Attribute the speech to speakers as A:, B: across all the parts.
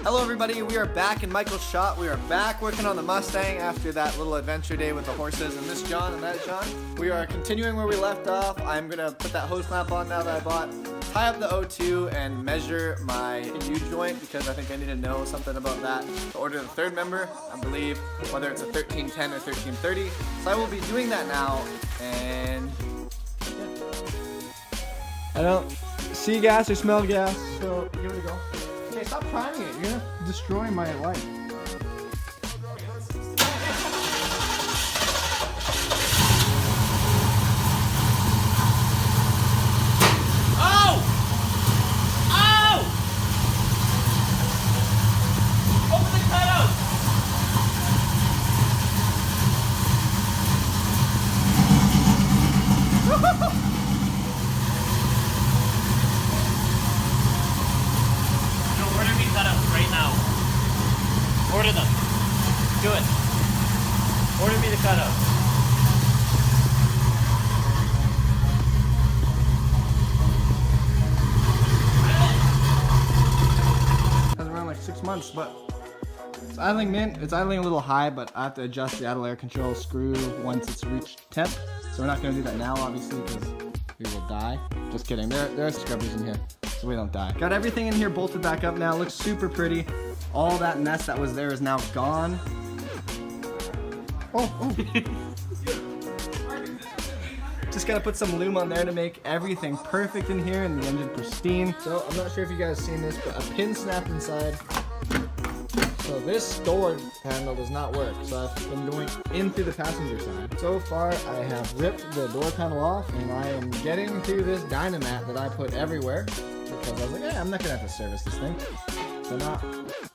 A: Hello everybody, we are back in Michael's shop. We are back working on the Mustang after that little adventure day with the horses and this John and that John. We are continuing where we left off. I'm gonna put that hose clamp on now that I bought, tie up the O2 and measure my U-joint because I think I need to know something about that to order the third member, I believe, whether it's a 1310 or 1330. So I will be doing that now and I don't see gas or smell gas, so give it a go. Okay, stop priming it. You're gonna destroy my life.
B: Oh! Oh! Open the cutout! Order me cutouts right now. Order them. Do it. Order me the cutouts.
A: Has around like 6 months, but it's idling mint. It's idling a little high, but I have to adjust the idle air control screw once it's reached temp. So we're not gonna do that now, obviously, because we will die. Just kidding. There are scrubbers in here, so we don't die. Got everything in here bolted back up now. Looks super pretty. All that mess that was there is now gone. Oh. Just gotta put some lube on there to make everything perfect in here and the engine pristine. So I'm not sure if you guys seen this, but a pin snapped inside. So this door handle does not work. So I've been going in through the passenger side. So far I have ripped the door panel off and I am getting through this Dynamat that I put everywhere because I was like, I'm not gonna have to service this thing. So now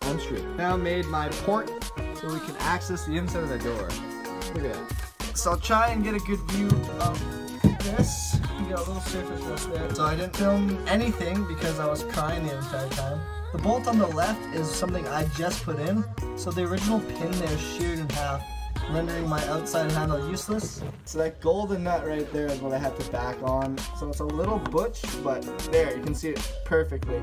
A: I'm screwed. Now made my port so we can access the inside of the door. Look at that. So I'll try and get a good view of this. You got a little surface rust there. So I didn't film anything because I was crying the entire time. The bolt on the left is something I just put in. So the original pin there sheared in half, rendering my outside handle useless. So that golden nut right there is what I had to back on. So it's a little butch, but there, you can see it perfectly.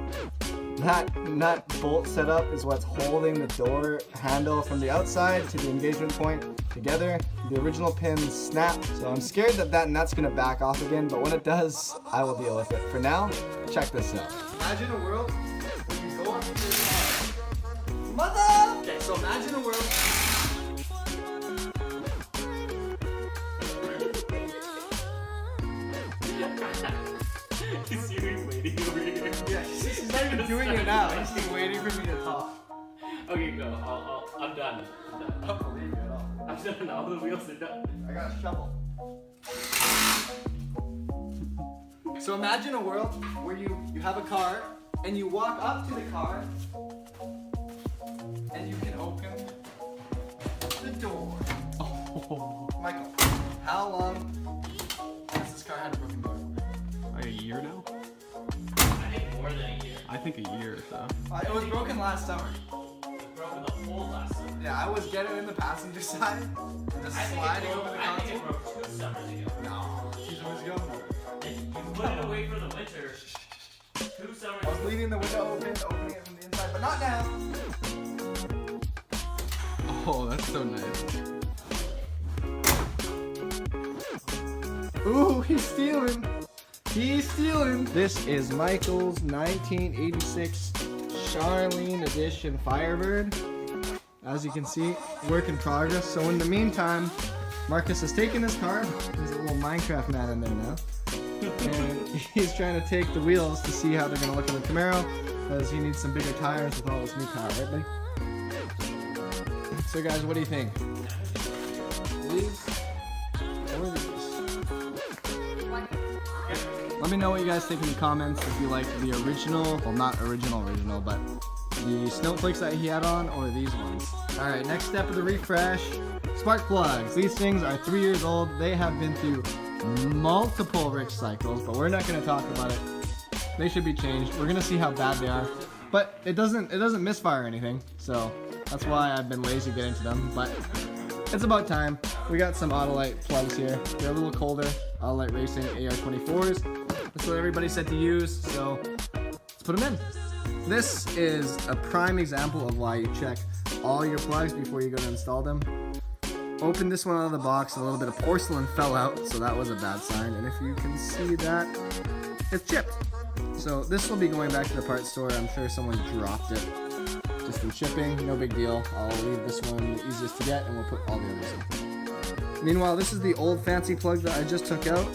A: That nut bolt setup is what's holding the door handle from the outside to the engagement point together. The original pin snapped, so I'm scared that that nut's gonna back off again, but when it does, I will deal with it. For now, check this out. Imagine a world where you go up to this mother! Okay, so imagine a world.
B: He's seriously waiting over here.
A: Yeah, he's not even doing it now. He's just waiting for me to talk.
B: Okay, go. I'm done.
A: I don't believe you at all.
B: I'm done. All the wheels are done.
A: I got a shovel. So imagine a world where you have a car and you walk up to the car and you can open the door.
C: Oh,
A: Michael, how long has this car had a broken door?
C: like a year now?
B: I think more than a year.
C: I think a year or so.
A: It was broken last summer.
B: It was broken the whole last summer.
A: Yeah, I was getting in the passenger side and just sliding over the
B: I think it
A: console.
B: broke 2 summers ago.
A: No, 2 summers ago.
B: And you put it away for the winter. 2 summers
A: I was leaving the window open, opening it from the inside, but not now.
C: Oh, that's so nice.
A: Ooh, he's stealing. He's stealing. This is Michael's 1986 Charlene Edition Firebird. As you can see, work in progress. So in the meantime, Marcus has taken his car. There's a little Minecraft man in there now. And he's trying to take the wheels to see how they're going to look in the Camaro. Because he needs some bigger tires with all this new power, right, Mike? So guys, what do you think? These or these? Let me know what you guys think in the comments if you like the original, well not original, but the snowflakes that he had on or these ones. Alright, next step of the refresh, spark plugs. These things are 3 years old. They have been through multiple rich cycles, but we're not going to talk about it. They should be changed. We're going to see how bad they are. But it doesn't misfire or anything, so that's why I've been lazy getting to them, but it's about time. We got some Autolite plugs here. They're a little colder. Autolite Racing AR24s. That's what everybody said to use, so let's put them in. this is a prime example of why you check all your plugs before you go to install them. Opened this one out of the box, a little bit of porcelain fell out, so that was a bad sign. And if you can see that, it's chipped. So this will be going back to the parts store. I'm sure someone dropped it just in shipping, no big deal. I'll leave this one the easiest to get and we'll put all the others in. Meanwhile, this is the old fancy plug that I just took out.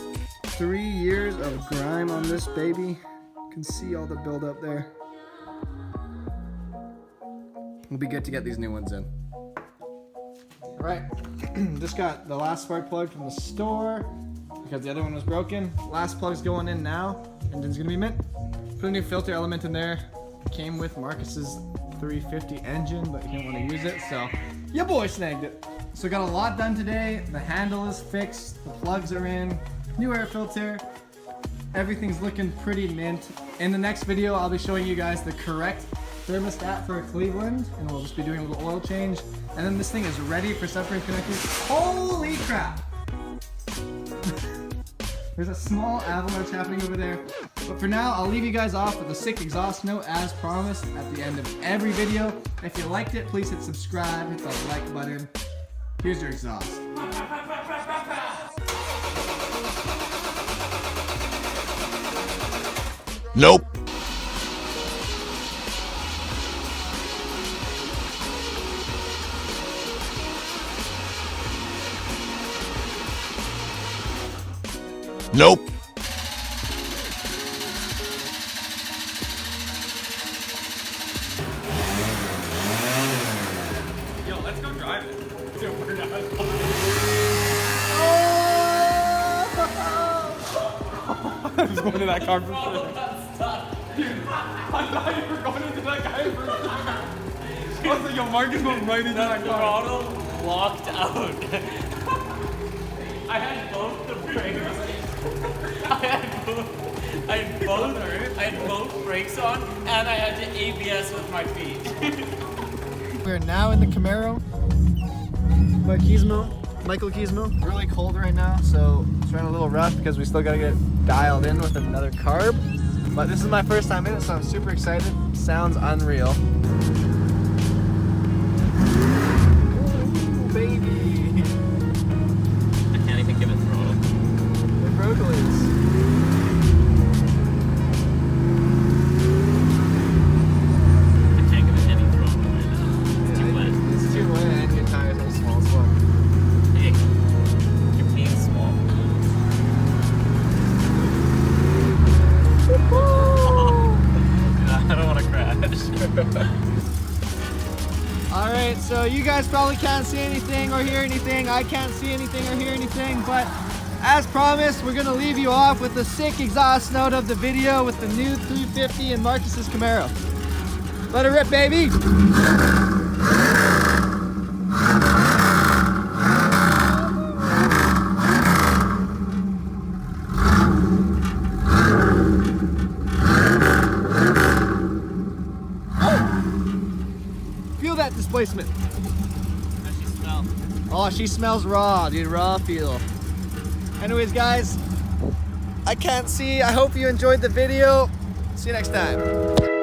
A: 3 years of grime on this baby. You can see all the buildup there. We'll be good to get these new ones in. Alright, just got the last spark plug from the store because the other one was broken. Last plug's going in now. Engine's gonna be mint. Put a new filter element in there. Came with Marcus's 350 engine, but he didn't want to use it, so your boy snagged it. So got a lot done today. The handle is fixed, the plugs are in, new air filter. Everything's looking pretty mint. In the next video, I'll be showing you guys the correct thermostat for Cleveland, and we'll just be doing a little oil change. And then this thing is ready for separate connectors. Holy crap! There's a small avalanche happening over there. But for now, I'll leave you guys off with a sick exhaust note as promised at the end of every video. If you liked it, please hit subscribe, hit the like button. Here's your exhaust.
D: Nope. Nope.
C: Yo, let's go drive it. Dude, we're not. I was going to that car for sure. Dude, I thought you were going into that guy for sure. I was like, yo, Marcus went right into that car.
B: Throttle locked out. I had both the brakes. I had both brakes on, and I had to ABS with my feet.
A: We're now in the Camaro by Michael Keesmo. Really cold right now, so it's running a little rough because we still gotta get dialed in with another carb. But this is my first time in it, so I'm super excited. Sounds unreal. Ooh, baby.
B: I can't even give it throttle.
A: The Broccoli's.
B: I can't give it any throttle right now. It's too wet.
A: It's too wet and your tires are small as well.
B: Hey, you're being small. I don't want to crash.
A: Alright, so you guys probably can't see anything or hear anything. I can't see anything or hear anything, but as promised, we're gonna leave you off with the sick exhaust note of the video with the new 350 and Marcus's Camaro. Let it rip, baby! Feel that displacement.
B: How does she smell?
A: Oh, she smells raw, dude. Raw feel. Anyways, guys, I can't see. I hope you enjoyed the video. See you next time.